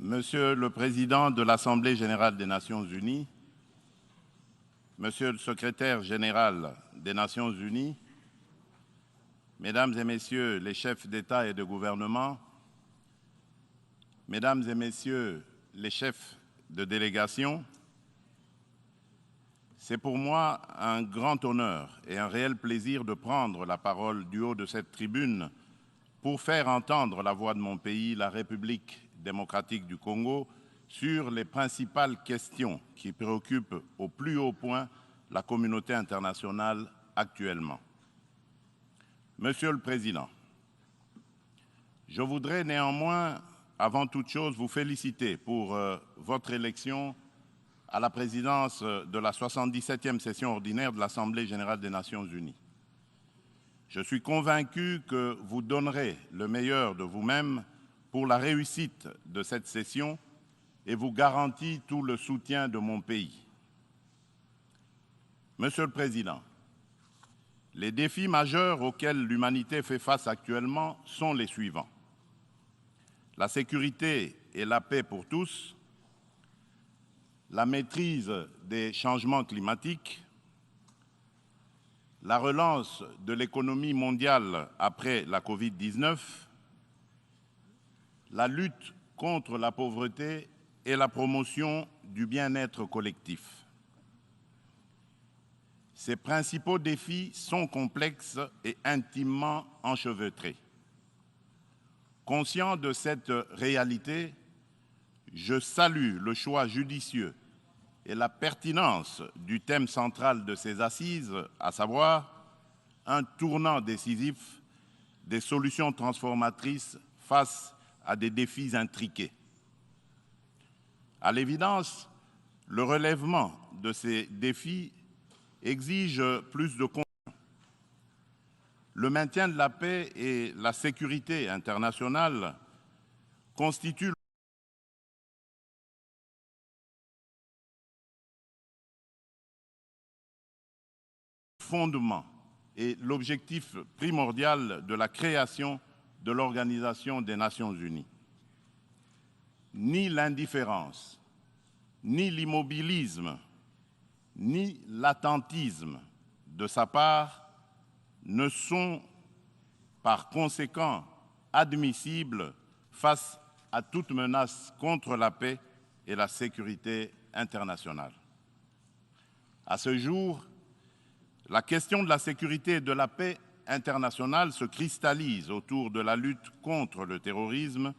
Monsieur le Président de l'Assemblée générale des Nations unies, Monsieur le Secrétaire général des Nations unies, Mesdames et Messieurs les chefs d'État et de gouvernement, Mesdames et Messieurs les chefs de délégation, c'est pour moi un grand honneur et un réel plaisir de prendre la parole du haut de cette tribune pour faire entendre la voix de mon pays, la République démocratique du Congo, sur les principales questions qui préoccupent au plus haut point la communauté internationale actuellement. Monsieur le Président, je voudrais néanmoins, avant toute chose, vous féliciter pour votre élection à la présidence de la 77e session ordinaire de l'Assemblée générale des Nations unies. Je suis convaincu que vous donnerez le meilleur de vous-même pour la réussite de cette session et vous garantis tout le soutien de mon pays. Monsieur le Président, les défis majeurs auxquels l'humanité fait face actuellement sont les suivants. La sécurité et la paix pour tous, la maîtrise des changements climatiques, la relance de l'économie mondiale après la Covid-19, la lutte contre la pauvreté et la promotion du bien-être collectif. Ces principaux défis sont complexes et intimement enchevêtrés. Conscient de cette réalité, je salue le choix judicieux et la pertinence du thème central de ces assises, à savoir un tournant décisif des solutions transformatrices face à des défis intriqués. À l'évidence, le relèvement de ces défis exige plus de contenu. Le maintien de la paix et la sécurité internationale constituent le fondement et l'objectif primordial de la création de l'Organisation des Nations unies. Ni l'indifférence, ni l'immobilisme, ni l'attentisme de sa part ne sont par conséquent admissibles face à toute menace contre la paix et la sécurité internationale. À ce jour, la question de la sécurité et de la paix internationale se cristallise autour de la lutte contre le terrorisme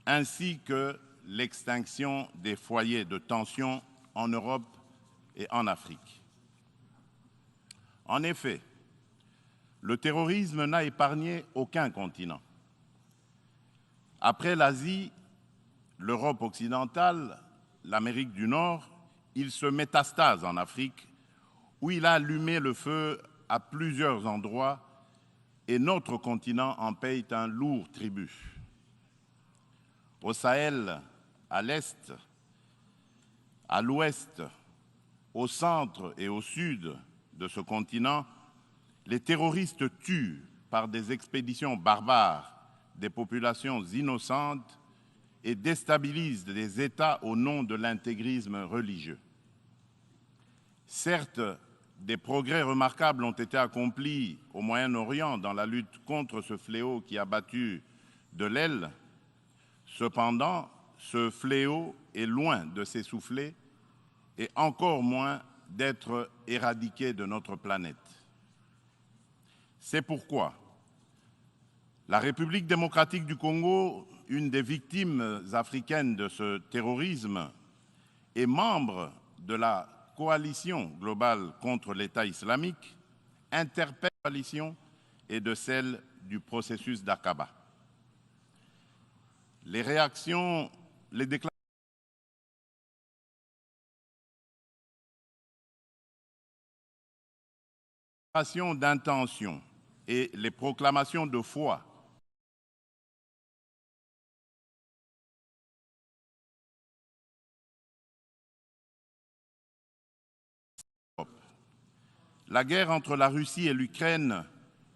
ainsi que l'extinction des foyers de tension en Europe et en Afrique. En effet, le terrorisme n'a épargné aucun continent. Après l'Asie, l'Europe occidentale, l'Amérique du Nord, il se métastase en Afrique, où il a allumé le feu à plusieurs endroits et notre continent en paye un lourd tribut. Au Sahel, à l'Est, à l'Ouest, au centre et au sud de ce continent, les terroristes tuent par des expéditions barbares des populations innocentes et déstabilisent des États au nom de l'intégrisme religieux. Certes, des progrès remarquables ont été accomplis au Moyen-Orient dans la lutte contre ce fléau qui a battu de l'aile. Cependant, ce fléau est loin de s'essouffler et encore moins d'être éradiqué de notre planète. C'est pourquoi la République démocratique du Congo, une des victimes africaines de ce terrorisme, est membre de la coalition globale contre l'État islamique, interpelle la coalition et de celle du processus d'Aqaba. Les réactions, les déclarations d'intention et les proclamations de foi La guerre entre la Russie et l'Ukraine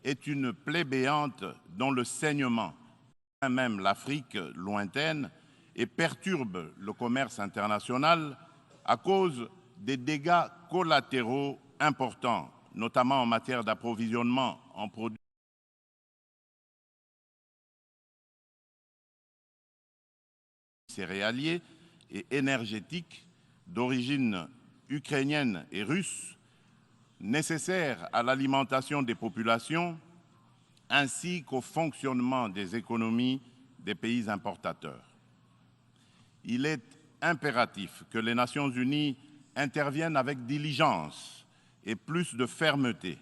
est une plaie béante dont le saignement, même l'Afrique lointaine, et perturbe le commerce international à cause des dégâts collatéraux importants, notamment en matière d'approvisionnement en produits céréaliers et énergétiques d'origine ukrainienne et russe, nécessaires à l'alimentation des populations ainsi qu'au fonctionnement des économies des pays importateurs. Il est impératif que les Nations unies interviennent avec diligence et plus de fermeté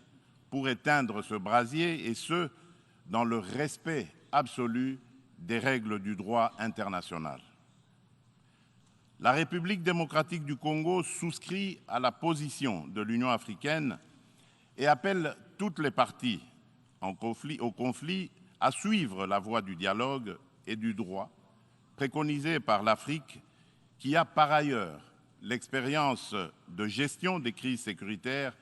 pour éteindre ce brasier, et ce, dans le respect absolu des règles du droit international. La République démocratique du Congo souscrit à la position de l'Union africaine et appelle toutes les parties au conflit à suivre la voie du dialogue et du droit préconisée par l'Afrique, qui a par ailleurs l'expérience de gestion des crises sécuritaires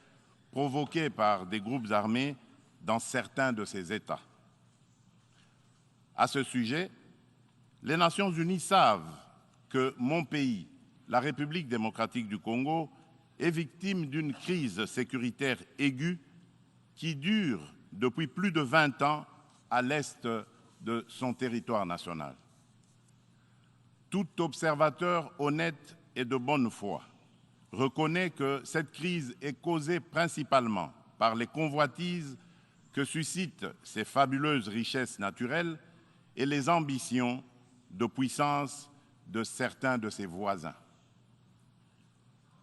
provoquées par des groupes armés dans certains de ces États. À ce sujet, les Nations unies savent que mon pays, la République démocratique du Congo, est victime d'une crise sécuritaire aiguë qui dure depuis plus de 20 ans à l'est de son territoire national. Tout observateur honnête et de bonne foi reconnaît que cette crise est causée principalement par les convoitises que suscitent ces fabuleuses richesses naturelles et les ambitions de puissance de certains de ses voisins.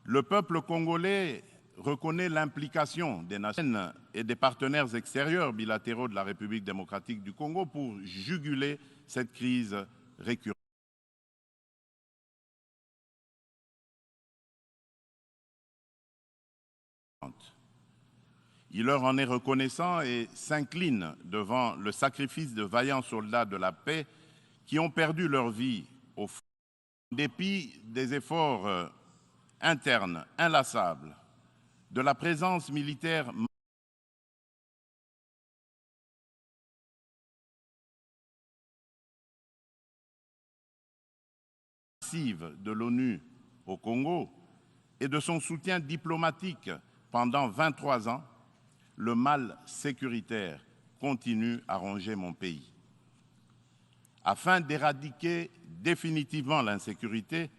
Le peuple congolais reconnaît l'implication des nations et des partenaires extérieurs bilatéraux de la République démocratique du Congo pour juguler cette crise récurrente. Il leur en est reconnaissant et s'incline devant le sacrifice de vaillants soldats de la paix qui ont perdu leur vie au front. En dépit des efforts internes inlassables, de la présence militaire massive de l'ONU au Congo et de son soutien diplomatique pendant 23 ans, le mal sécuritaire continue à ronger mon pays. Afin d'éradiquer définitivement l'insécurité,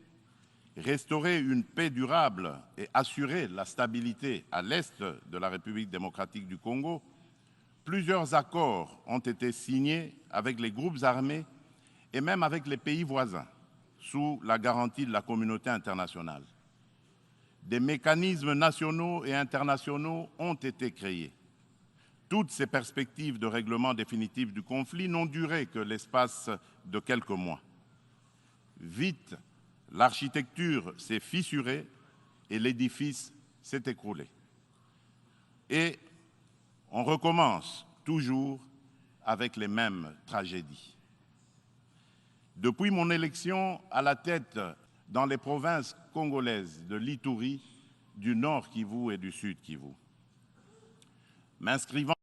restaurer une paix durable et assurer la stabilité à l'est de la République démocratique du Congo, plusieurs accords ont été signés avec les groupes armés et même avec les pays voisins, sous la garantie de la communauté internationale. Des mécanismes nationaux et internationaux ont été créés. Toutes ces perspectives de règlement définitif du conflit n'ont duré que l'espace de quelques mois. Vite, l'architecture s'est fissurée et l'édifice s'est écroulé. Et on recommence toujours avec les mêmes tragédies. Depuis mon élection à la tête dans les provinces congolaises de l'Ituri, du Nord Kivu et du Sud Kivu, m'inscrivant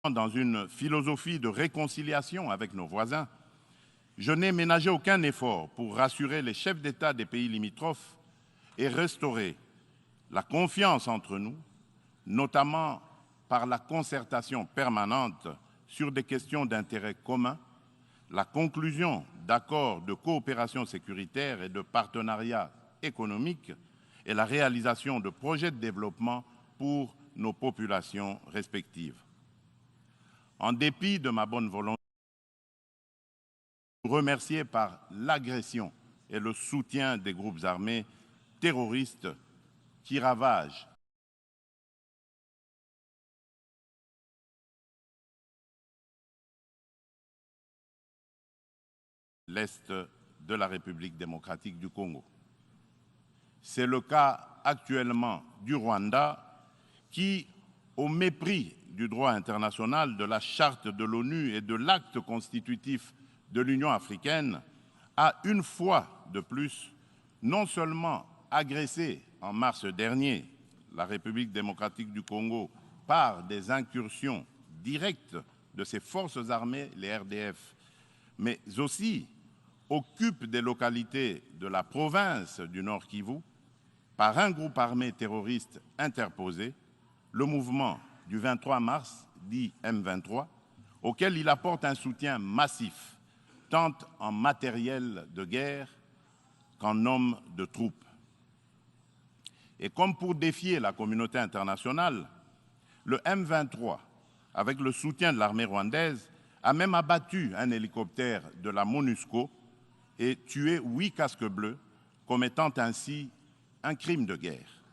dans une philosophie de réconciliation avec nos voisins, je n'ai ménagé aucun effort pour rassurer les chefs d'État des pays limitrophes et restaurer la confiance entre nous, notamment par la concertation permanente sur des questions d'intérêt commun, la conclusion d'accords de coopération sécuritaire et de partenariat économique et la réalisation de projets de développement pour nos populations respectives. En dépit de ma bonne volonté, remercié par l'agression et le soutien des groupes armés terroristes qui ravagent l'Est de la République démocratique du Congo. C'est le cas actuellement du Rwanda qui, au mépris du droit international, de la charte de l'ONU et de l'acte constitutif de l'Union africaine, a une fois de plus non seulement agressé en mars dernier la République démocratique du Congo par des incursions directe de ses forces armées, les RDF, mais aussi occupe des localités de la province du Nord Kivu par un groupe armé terroriste interposé, le mouvement du 23 mars, dit M23, auquel il apporte un soutien massif, tant en matériel de guerre qu'en hommes de troupes. Et comme pour défier la communauté internationale, le M23, avec le soutien de l'armée rwandaise, a même abattu un hélicoptère de la MONUSCO et tué 8 casques bleus, commettant ainsi un crime de guerre.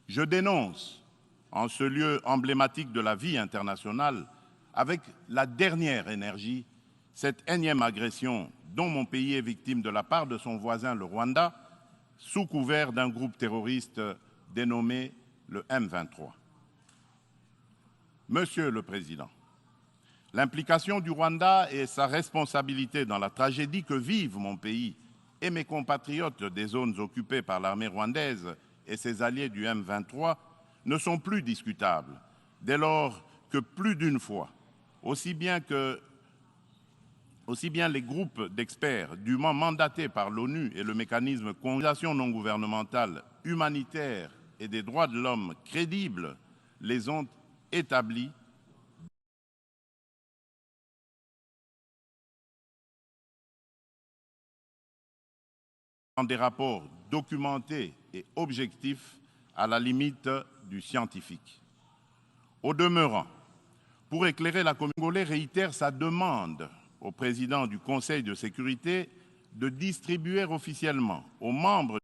Je dénonce, en ce lieu emblématique de la vie internationale, avec la dernière énergie, cette énième agression dont mon pays est victime de la part de son voisin, le Rwanda, sous couvert d'un groupe terroriste dénommé le M23. Monsieur le Président, l'implication du Rwanda et sa responsabilité dans la tragédie que vivent mon pays et mes compatriotes des zones occupées par l'armée rwandaise et ses alliés du M23 ne sont plus discutables, dès lors que plus d'une fois, aussi bien les groupes d'experts dûment mandatés par l'ONU et le mécanisme de coordination non gouvernementale humanitaire et des droits de l'homme crédibles les ont établis dans des rapports documentés et objectifs à la limite du scientifique. Au demeurant, pour éclairer la communauté congolaise, réitère sa demande au président du Conseil de sécurité de distribuer officiellement aux membres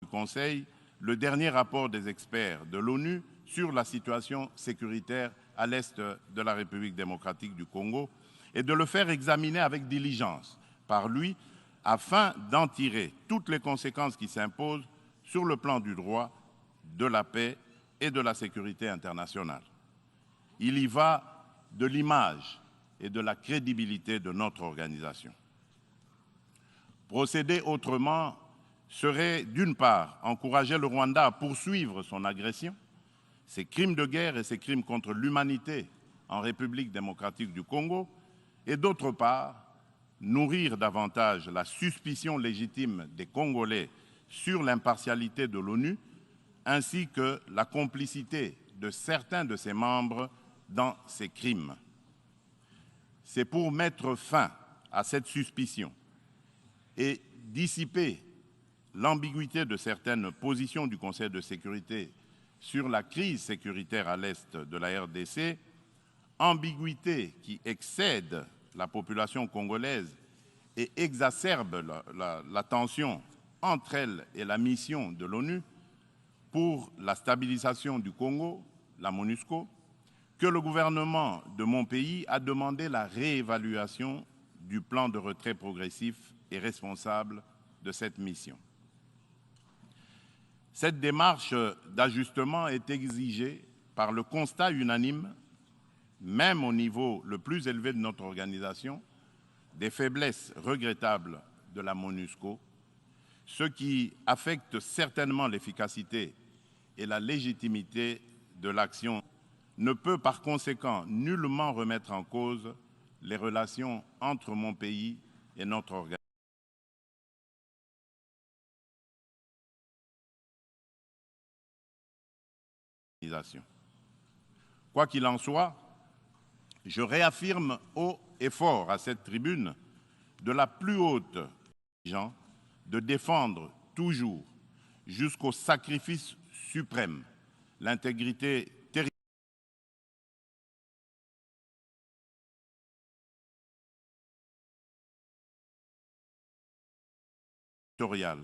du Conseil le dernier rapport des experts de l'ONU sur la situation sécuritaire à l'est de la République démocratique du Congo et de le faire examiner avec diligence par lui afin d'en tirer toutes les conséquences qui s'imposent sur le plan du droit, de la paix et de la sécurité internationale. Il y va de l'image et de la crédibilité de notre organisation. Procéder autrement serait, d'une part, encourager le Rwanda à poursuivre son agression, ses crimes de guerre et ses crimes contre l'humanité en République démocratique du Congo, et d'autre part, nourrir davantage la suspicion légitime des Congolais sur l'impartialité de l'ONU, ainsi que la complicité de certains de ses membres dans ces crimes. C'est pour mettre fin à cette suspicion et dissiper l'ambiguïté de certaines positions du Conseil de sécurité sur la crise sécuritaire à l'est de la RDC, ambiguïté qui excède la population congolaise et exacerbe la tension entre elle et la mission de l'ONU pour la stabilisation du Congo, la MONUSCO, que le gouvernement de mon pays a demandé la réévaluation du plan de retrait progressif et responsable de cette mission. Cette démarche d'ajustement est exigée par le constat unanime, même au niveau le plus élevé de notre organisation, des faiblesses regrettables de la MONUSCO, ce qui affecte certainement l'efficacité et la légitimité de l'action ne peut par conséquent nullement remettre en cause les relations entre mon pays et notre organisation. Quoi qu'il en soit, je réaffirme haut et fort à cette tribune de la plus haute exigence de défendre toujours, jusqu'au sacrifice suprême, l'intégrité territoriale,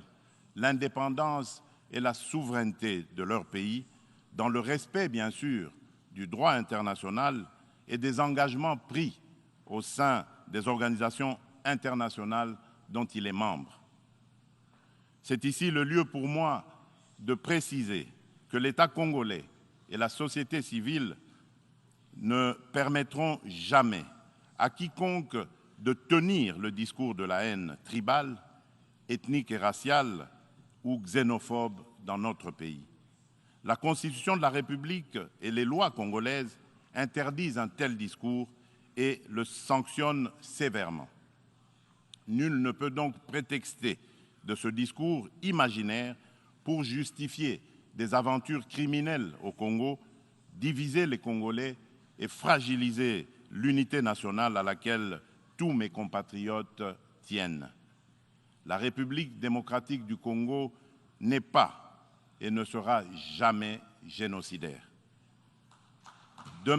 l'indépendance et la souveraineté de leur pays, dans le respect, bien sûr, du droit international et des engagements pris au sein des organisations internationales dont il est membre. C'est ici le lieu pour moi de préciser que l'État congolais et la société civile ne permettront jamais à quiconque de tenir le discours de la haine tribale ethnique et raciale ou xénophobe dans notre pays. La Constitution de la République et les lois congolaises interdisent un tel discours et le sanctionnent sévèrement. Nul ne peut donc prétexter de ce discours imaginaire pour justifier des aventures criminelles au Congo, diviser les Congolais et fragiliser l'unité nationale à laquelle tous mes compatriotes tiennent. La République démocratique du Congo n'est pas et ne sera jamais génocidaire. De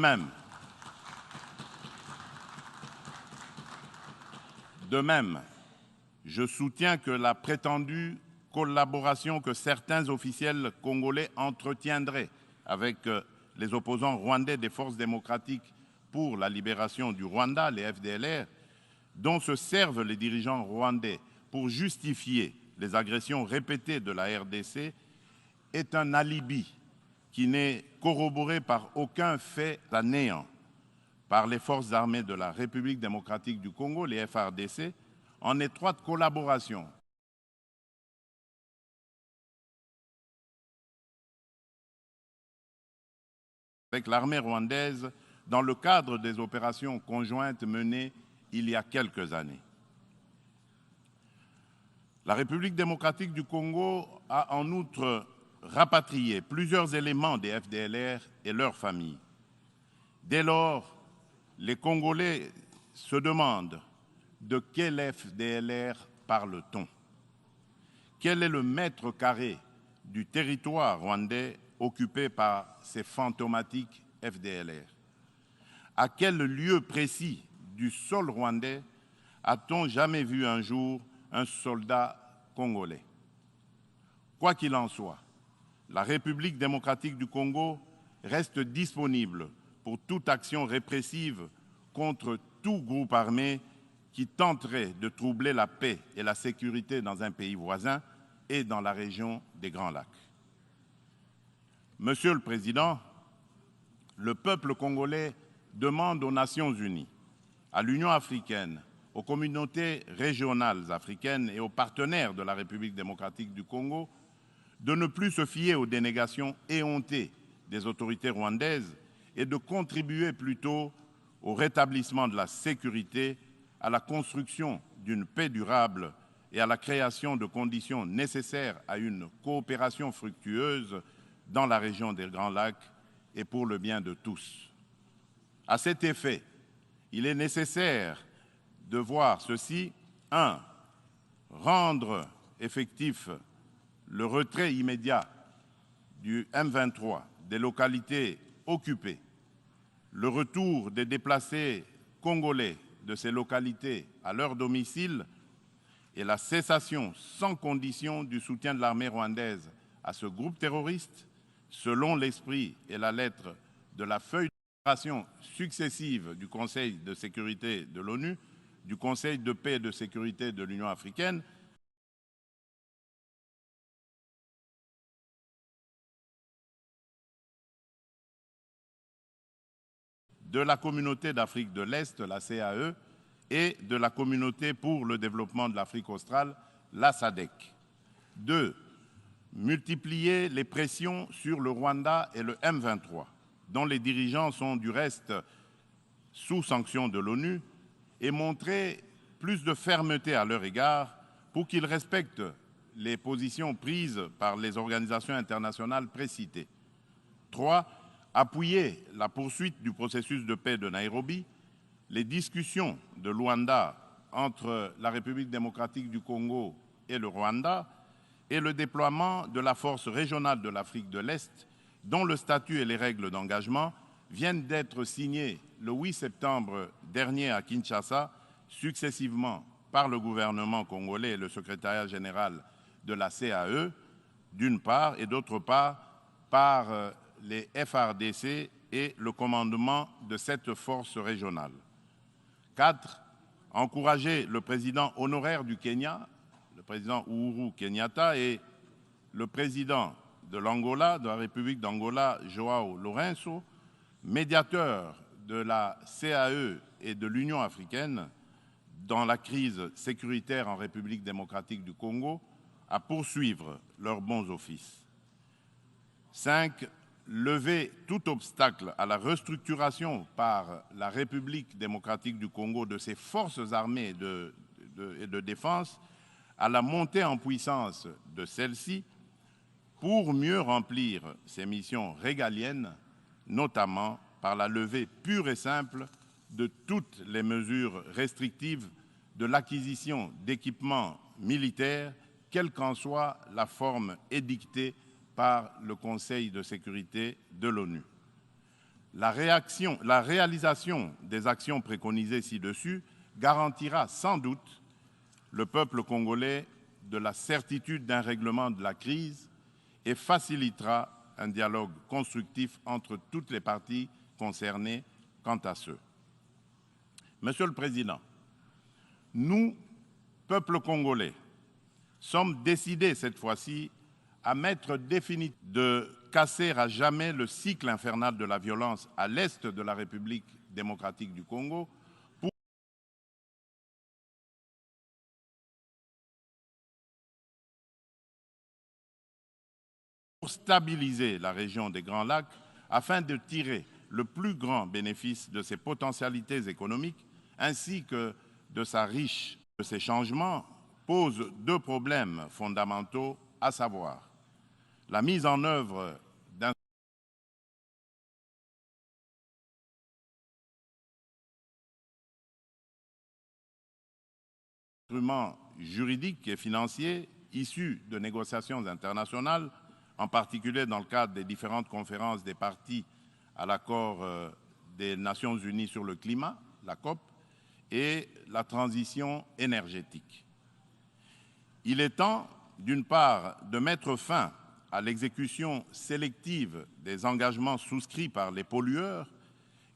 même, je soutiens que la prétendue collaboration que certains officiels congolais entretiendraient avec les opposants rwandais des forces démocratiques pour la libération du Rwanda, les FDLR, dont se servent les dirigeants rwandais pour justifier les agressions répétées de la RDC, est un alibi qui n'est corroboré par aucun fait à néant par les forces armées de la République démocratique du Congo, les FARDC, en étroite collaboration avec l'armée rwandaise dans le cadre des opérations conjointes menées il y a quelques années. La République démocratique du Congo a en outre rapatrié plusieurs éléments des FDLR et leurs familles. Dès lors, les Congolais se demandent de quel FDLR parle-t-on? Quel est le mètre carré du territoire rwandais occupé par ces fantomatiques FDLR? À quel lieu précis du sol rwandais a-t-on jamais vu un jour un soldat congolais? Quoi qu'il en soit, la République démocratique du Congo reste disponible pour toute action répressive contre tout groupe armé qui tenterait de troubler la paix et la sécurité dans un pays voisin et dans la région des Grands Lacs. Monsieur le Président, le peuple congolais demande aux Nations unies, à l'Union africaine, aux communautés régionales africaines et aux partenaires de la République démocratique du Congo de ne plus se fier aux dénégations éhontées des autorités rwandaises et de contribuer plutôt au rétablissement de la sécurité, à la construction d'une paix durable et à la création de conditions nécessaires à une coopération fructueuse dans la région des Grands Lacs et pour le bien de tous. À cet effet, il est nécessaire de voir ceci. 1. Rendre effectif le retrait immédiat du M23 des localités occupées, le retour des déplacés congolais de ces localités à leur domicile et la cessation sans condition du soutien de l'armée rwandaise à ce groupe terroriste, selon l'esprit et la lettre de la feuille de déclaration successive du Conseil de sécurité de l'ONU, du Conseil de paix et de sécurité de l'Union africaine, de la Communauté d'Afrique de l'Est, la CAE, et de la Communauté pour le développement de l'Afrique australe, la SADC. 2. Multiplier les pressions sur le Rwanda et le M23, dont les dirigeants sont du reste sous sanction de l'ONU, et montrer plus de fermeté à leur égard pour qu'ils respectent les positions prises par les organisations internationales précitées. 3. Appuyer la poursuite du processus de paix de Nairobi, les discussions de Luanda entre la République démocratique du Congo et le Rwanda et le déploiement de la force régionale de l'Afrique de l'Est, dont le statut et les règles d'engagement viennent d'être signés le 8 septembre dernier à Kinshasa, successivement par le gouvernement congolais et le secrétariat général de la CAE, d'une part, et d'autre part, par les FARDC et le commandement de cette force régionale. 4. Encourager le président honoraire du Kenya, le président Uhuru Kenyatta, et le président de l'Angola, de la République d'Angola, João Lourenço, médiateur de la CAE et de l'Union africaine, dans la crise sécuritaire en République démocratique du Congo à poursuivre leurs bons offices. 5. Lever tout obstacle à la restructuration par la République démocratique du Congo de ses forces armées et de défense, à la montée en puissance de celles-ci pour mieux remplir ses missions régaliennes, notamment par la levée pure et simple de toutes les mesures restrictives de l'acquisition d'équipements militaires, quelle qu'en soit la forme édictée par le Conseil de sécurité de l'ONU. La réalisation des actions préconisées ci-dessus garantira sans doute le peuple congolais de la certitude d'un règlement de la crise et facilitera un dialogue constructif entre toutes les parties concernées quant à ce. Monsieur le Président, nous, peuple congolais, sommes décidés cette fois-ci à mettre définitivement de casser à jamais le cycle infernal de la violence à l'est de la République démocratique du Congo pour stabiliser la région des Grands Lacs afin de tirer le plus grand bénéfice de ses potentialités économiques ainsi que de sa riche. Ces changements posent deux problèmes fondamentaux, à savoir la mise en œuvre d'un instrument juridique et financier issu de négociations internationales, en particulier dans le cadre des différentes conférences des parties à l'accord des Nations Unies sur le climat, la COP, et la transition énergétique. Il est temps, d'une part, de mettre fin à l'exécution sélective des engagements souscrits par les pollueurs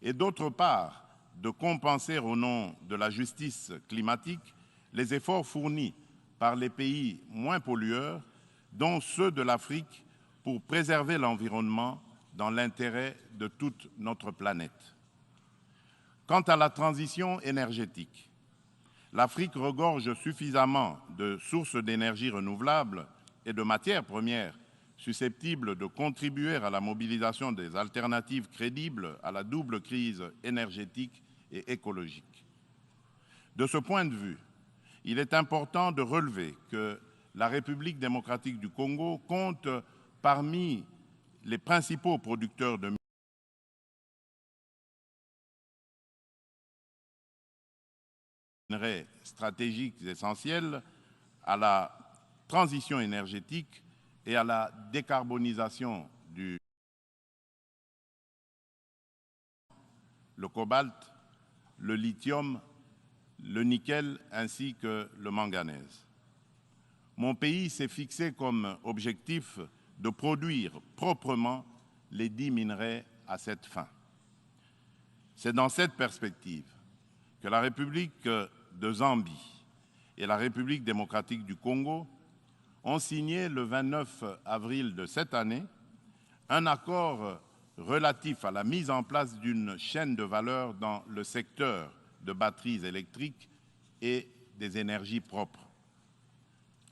et d'autre part, de compenser au nom de la justice climatique les efforts fournis par les pays moins pollueurs, dont ceux de l'Afrique, pour préserver l'environnement dans l'intérêt de toute notre planète. Quant à la transition énergétique, l'Afrique regorge suffisamment de sources d'énergie renouvelables et de matières premières susceptibles de contribuer à la mobilisation des alternatives crédibles à la double crise énergétique et écologique. De ce point de vue, il est important de relever que la République démocratique du Congo compte parmi les principaux producteurs de minerais stratégiques essentiels à la transition énergétique et à la décarbonisation le cobalt, le lithium, le nickel ainsi que le manganèse. Mon pays s'est fixé comme objectif de produire proprement les 10 minerais à cette fin. C'est dans cette perspective que la République de Zambie et la République démocratique du Congo ont signé le 29 avril de cette année un accord relatif à la mise en place d'une chaîne de valeur dans le secteur de batteries électriques et des énergies propres.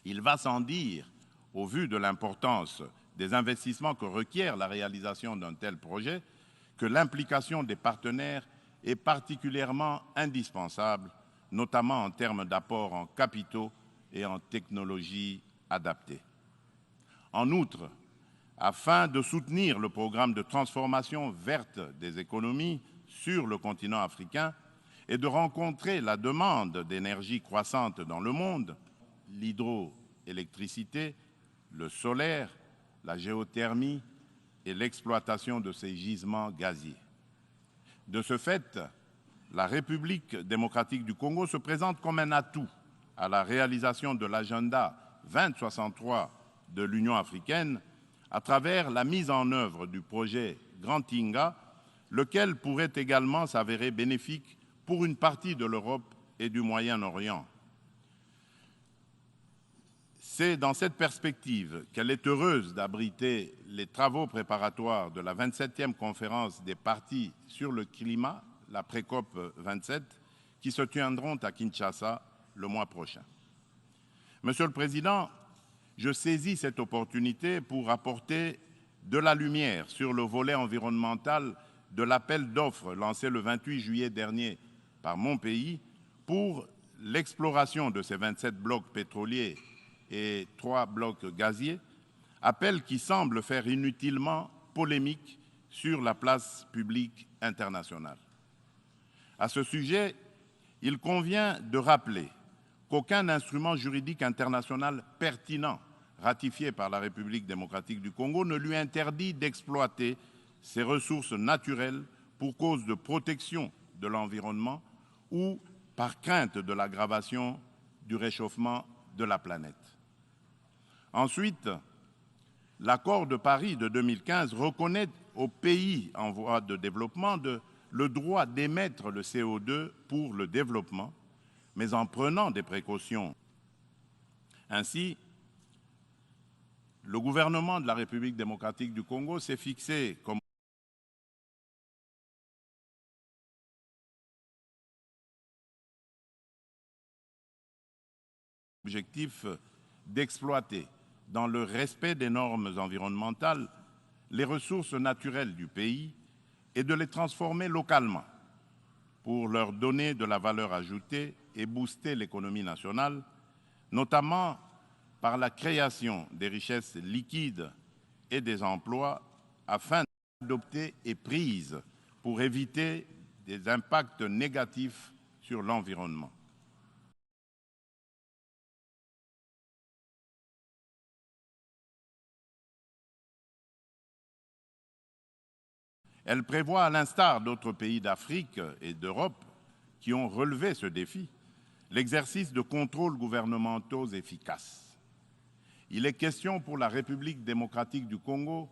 Il va sans dire, au vu de l'importance des investissements que requiert la réalisation d'un tel projet, que l'implication des partenaires est particulièrement indispensable, notamment en termes d'apport en capitaux et en technologies adaptées. En outre, afin de soutenir le programme de transformation verte des économies sur le continent africain et de rencontrer la demande d'énergie croissante dans le monde, l'hydroélectricité, le solaire, la géothermie et l'exploitation de ces gisements gaziers. De ce fait, la République démocratique du Congo se présente comme un atout à la réalisation de l'agenda 2063 de l'Union africaine à travers la mise en œuvre du projet Grand Inga, lequel pourrait également s'avérer bénéfique pour une partie de l'Europe et du Moyen-Orient. C'est dans cette perspective qu'elle est heureuse d'abriter les travaux préparatoires de la 27e conférence des parties sur le climat, la pré-COP 27, qui qui se tiendront à Kinshasa le mois prochain. Monsieur le Président, je saisis cette opportunité pour apporter de la lumière sur le volet environnemental de l'appel d'offres lancé le 28 juillet dernier par mon pays pour l'exploration de ces 27 blocs pétroliers et 3 blocs gaziers, appel qui semble faire inutilement polémique sur la place publique internationale. À ce sujet, il convient de rappeler qu'aucun instrument juridique international pertinent ratifié par la République démocratique du Congo ne lui interdit d'exploiter ses ressources naturelles pour cause de protection de l'environnement ou par crainte de l'aggravation du réchauffement de la planète. Ensuite, l'accord de Paris de 2015 reconnaît aux pays en voie de développement le droit d'émettre le CO2 pour le développement, mais en prenant des précautions. Ainsi, le gouvernement de la République démocratique du Congo s'est fixé comme objectif d'exploiter, dans le respect des normes environnementales, les ressources naturelles du pays et de les transformer localement pour leur donner de la valeur ajoutée et booster l'économie nationale, notamment par la création des richesses liquides et des emplois afin d'adopter et prises pour éviter des impacts négatifs sur l'environnement. Elle prévoit, à l'instar d'autres pays d'Afrique et d'Europe qui ont relevé ce défi, l'exercice de contrôles gouvernementaux efficaces. Il est question pour la République démocratique du Congo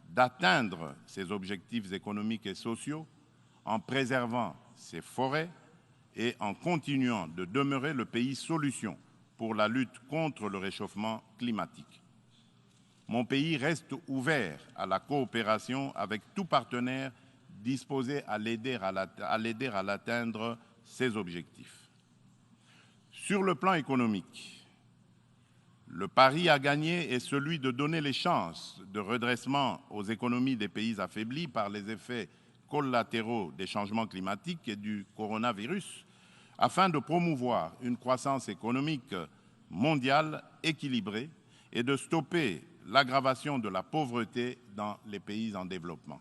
d'atteindre ses objectifs économiques et sociaux en préservant ses forêts et en continuant de demeurer le pays solution pour la lutte contre le réchauffement climatique. Mon pays reste ouvert à la coopération avec tout partenaire disposé à l'aider à l'atteindre ses objectifs. Sur le plan économique, le pari à gagner est celui de donner les chances de redressement aux économies des pays affaiblis par les effets collatéraux des changements climatiques et du coronavirus, afin de promouvoir une croissance économique mondiale équilibrée et de stopper l'aggravation de la pauvreté dans les pays en développement.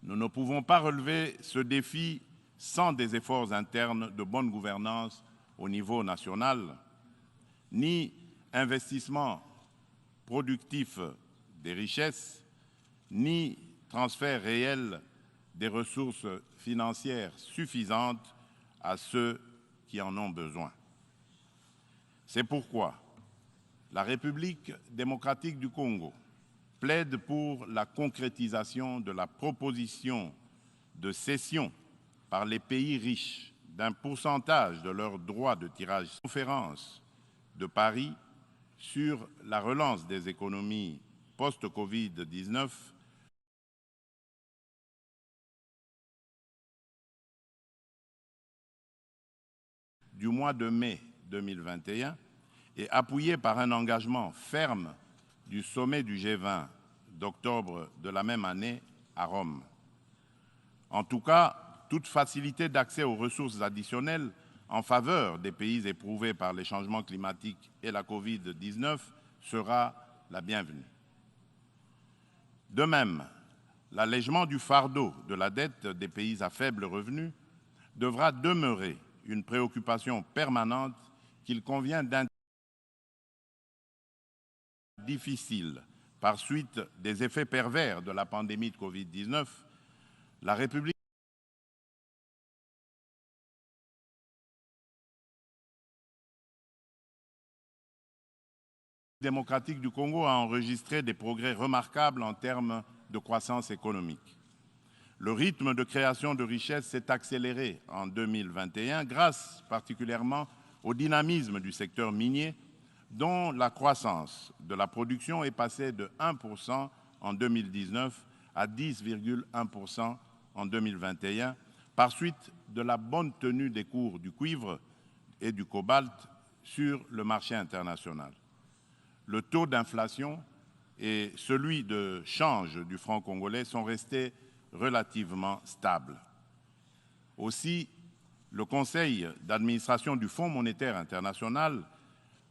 Nous ne pouvons pas relever ce défi sans des efforts internes de bonne gouvernance au niveau national, ni investissement productif des richesses, ni transfert réel des ressources financières suffisantes à ceux qui en ont besoin. C'est pourquoi la République démocratique du Congo plaide pour la concrétisation de la proposition de cession par les pays riches d'un pourcentage de leurs droits de tirage. Conférence de Paris sur la relance des économies post-Covid-19 du mois de mai 2021 et appuyé par un engagement ferme du sommet du G20 d'octobre de la même année à Rome. En tout cas, toute facilité d'accès aux ressources additionnelles en faveur des pays éprouvés par les changements climatiques et la Covid-19 sera la bienvenue. De même, l'allègement du fardeau de la dette des pays à faible revenu devra demeurer une préoccupation permanente qu'il convient d'intégrer. Difficile par suite des effets pervers de la pandémie de Covid-19, la République démocratique du Congo a enregistré des progrès remarquables en termes de croissance économique. Le rythme de création de richesses s'est accéléré en 2021 grâce particulièrement au dynamisme du secteur minier dont la croissance de la production est passée de 1% en 2019 à 10,1% en 2021 par suite de la bonne tenue des cours du cuivre et du cobalt sur le marché international. Le taux d'inflation et celui de change du franc congolais sont restés relativement stables. Aussi, le Conseil d'administration du Fonds monétaire international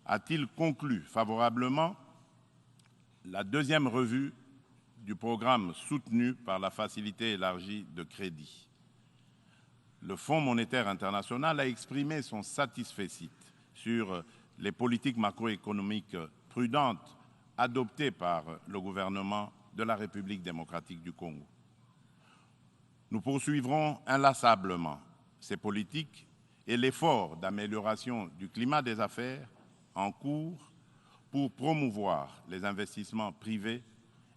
a-t-il conclu favorablement la deuxième revue du programme soutenu par la Facilité élargie de crédit. Le Fonds monétaire international a exprimé son satisfecit sur les politiques macroéconomiques prudentes adoptées par le gouvernement de la République démocratique du Congo. Nous poursuivrons inlassablement ces politiques et l'effort d'amélioration du climat des affaires en cours pour promouvoir les investissements privés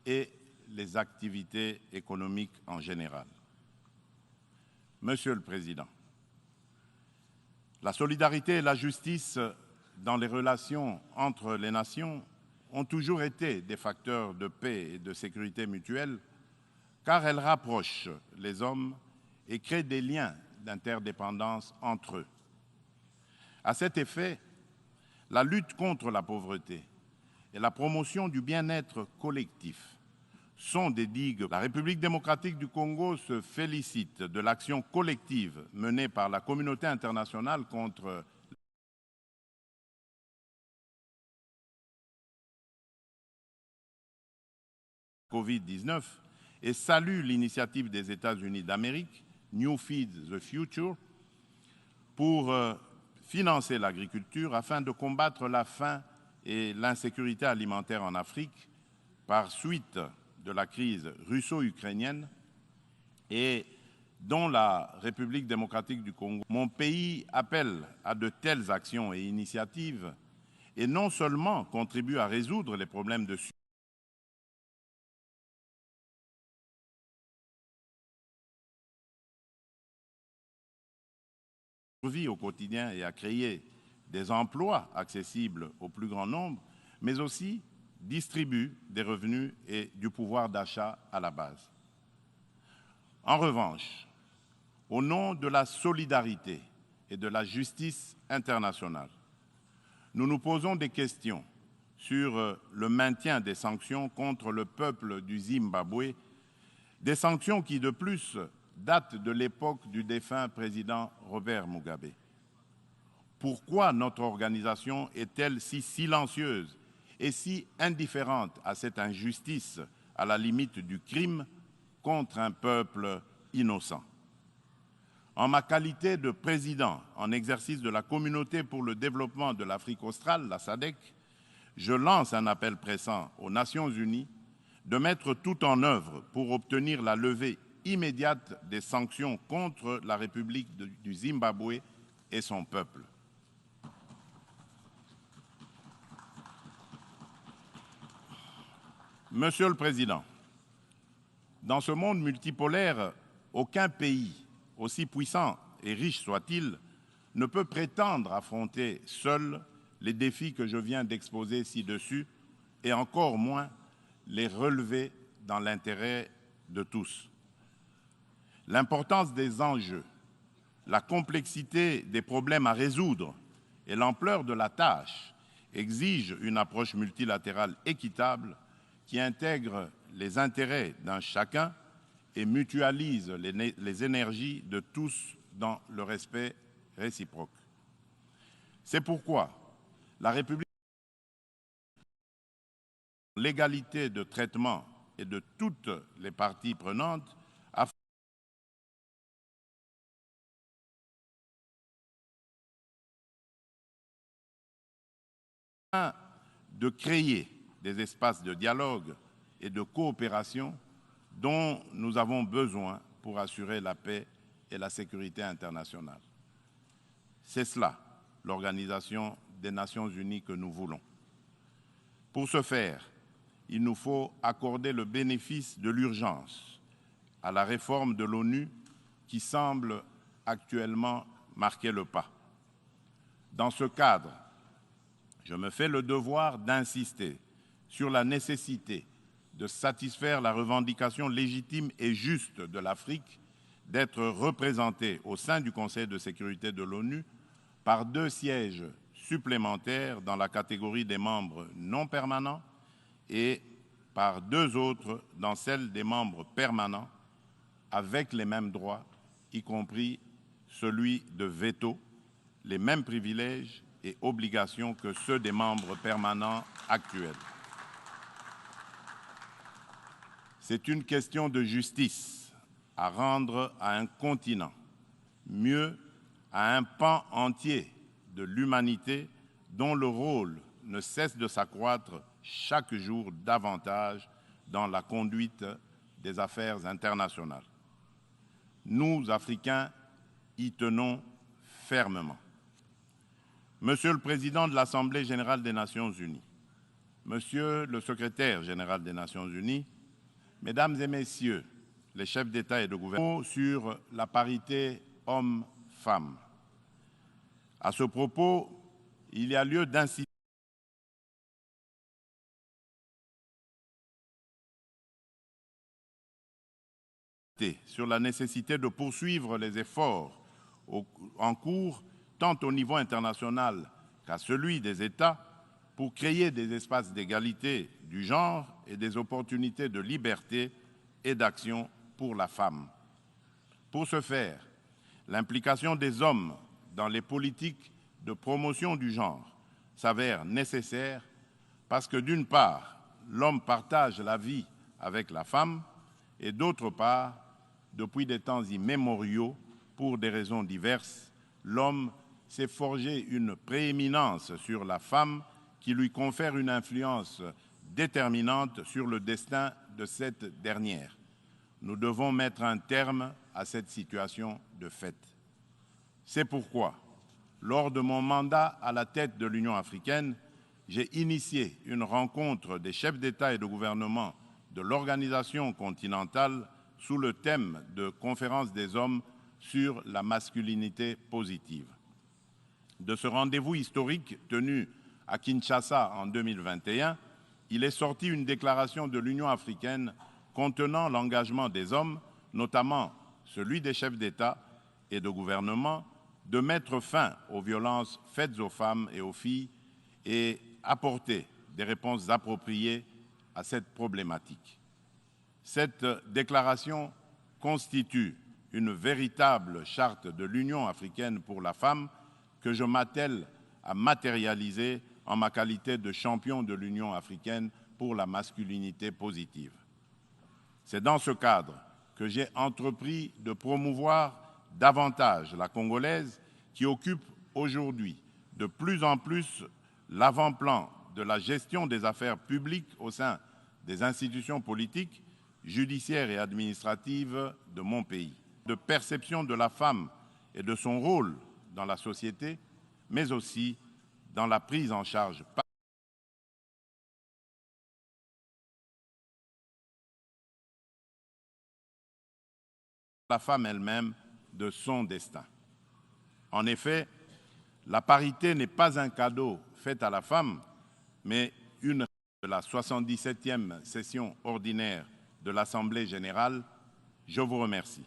et les activités économiques en général. Monsieur le Président, la solidarité et la justice dans les relations entre les nations ont toujours été des facteurs de paix et de sécurité mutuelle car elles rapprochent les hommes et créent des liens d'interdépendance entre eux. À cet effet, la lutte contre la pauvreté et la promotion du bien-être collectif sont des digues. La République démocratique du Congo se félicite de l'action collective menée par la communauté internationale contre la Covid-19 et salue l'initiative des États-Unis d'Amérique, New Feed the Future, pour financer l'agriculture afin de combattre la faim et l'insécurité alimentaire en Afrique par suite de la crise russo-ukrainienne et dont la République démocratique du Congo. Mon pays appelle à de telles actions et initiatives et non seulement contribue à résoudre les problèmes de survie au quotidien et à créer des emplois accessibles au plus grand nombre, mais aussi distribue des revenus et du pouvoir d'achat à la base. En revanche, au nom de la solidarité et de la justice internationale, nous nous posons des questions sur le maintien des sanctions contre le peuple du Zimbabwe, des sanctions qui, de plus, datent de l'époque du défunt président Robert Mugabe. Pourquoi notre organisation est-elle si silencieuse et si indifférente à cette injustice à la limite du crime contre un peuple innocent? En ma qualité de président en exercice de la Communauté pour le développement de l'Afrique australe, la SADC, je lance un appel pressant aux Nations unies de mettre tout en œuvre pour obtenir la levée immédiate des sanctions contre la République du Zimbabwe et son peuple. Monsieur le Président, dans ce monde multipolaire, aucun pays, aussi puissant et riche soit-il, ne peut prétendre affronter seul les défis que je viens d'exposer ci-dessus et encore moins les relever dans l'intérêt de tous. L'importance des enjeux, la complexité des problèmes à résoudre et l'ampleur de la tâche exigent une approche multilatérale équitable qui intègre les intérêts d'un chacun et mutualise les énergies de tous dans le respect réciproque. C'est pourquoi la République, l'égalité de traitement et de toutes les parties prenantes, afin de créer des espaces de dialogue et de coopération dont nous avons besoin pour assurer la paix et la sécurité internationale. C'est cela, l'Organisation des Nations Unies que nous voulons. Pour ce faire, il nous faut accorder le bénéfice de l'urgence à la réforme de l'ONU qui semble actuellement marquer le pas. Dans ce cadre, je me fais le devoir d'insister sur la nécessité de satisfaire la revendication légitime et juste de l'Afrique d'être représentés au sein du Conseil de sécurité de l'ONU par 2 sièges supplémentaires dans la catégorie des membres non permanents et par 2 autres dans celle des membres permanents avec les mêmes droits, y compris celui de veto, les mêmes privilèges et obligations que ceux des membres permanents actuels. C'est une question de justice à rendre à un continent, mieux à un pan entier de l'humanité dont le rôle ne cesse de s'accroître chaque jour davantage dans la conduite des affaires internationales. Nous, Africains, y tenons fermement. Monsieur le Président de l'Assemblée générale des Nations unies, Monsieur le Secrétaire général des Nations unies, Mesdames et Messieurs les chefs d'État et de gouvernement, sur la parité hommes-femmes. À ce propos, il y a lieu d'insister sur la nécessité de poursuivre les efforts en cours, tant au niveau international qu'à celui des États, pour créer des espaces d'égalité du genre et des opportunités de liberté et d'action pour la femme. Pour ce faire, l'implication des hommes dans les politiques de promotion du genre s'avère nécessaire parce que, d'une part, l'homme partage la vie avec la femme et, d'autre part, depuis des temps immémoriaux, pour des raisons diverses, l'homme s'est forgé une prééminence sur la femme qui lui confère une influence déterminante sur le destin de cette dernière. Nous devons mettre un terme à cette situation de fait. C'est pourquoi, lors de mon mandat à la tête de l'Union africaine, j'ai initié une rencontre des chefs d'État et de gouvernement de l'organisation continentale sous le thème de Conférence des hommes sur la masculinité positive. De ce rendez-vous historique tenu à Kinshasa en 2021, il est sorti une déclaration de l'Union africaine contenant l'engagement des hommes, notamment celui des chefs d'État et de gouvernement, de mettre fin aux violences faites aux femmes et aux filles et apporter des réponses appropriées à cette problématique. Cette déclaration constitue une véritable charte de l'Union africaine pour la femme que je m'attelle à matérialiser en ma qualité de champion de l'Union africaine pour la masculinité positive. C'est dans ce cadre que j'ai entrepris de promouvoir davantage la Congolaise qui occupe aujourd'hui de plus en plus l'avant-plan de la gestion des affaires publiques au sein des institutions politiques, judiciaires et administratives de mon pays, de perception de la femme et de son rôle dans la société, mais aussi dans la prise en charge par la femme elle-même de son destin. En effet, la parité n'est pas un cadeau fait à la femme, mais une de la 77e session ordinaire de l'Assemblée générale. Je vous remercie.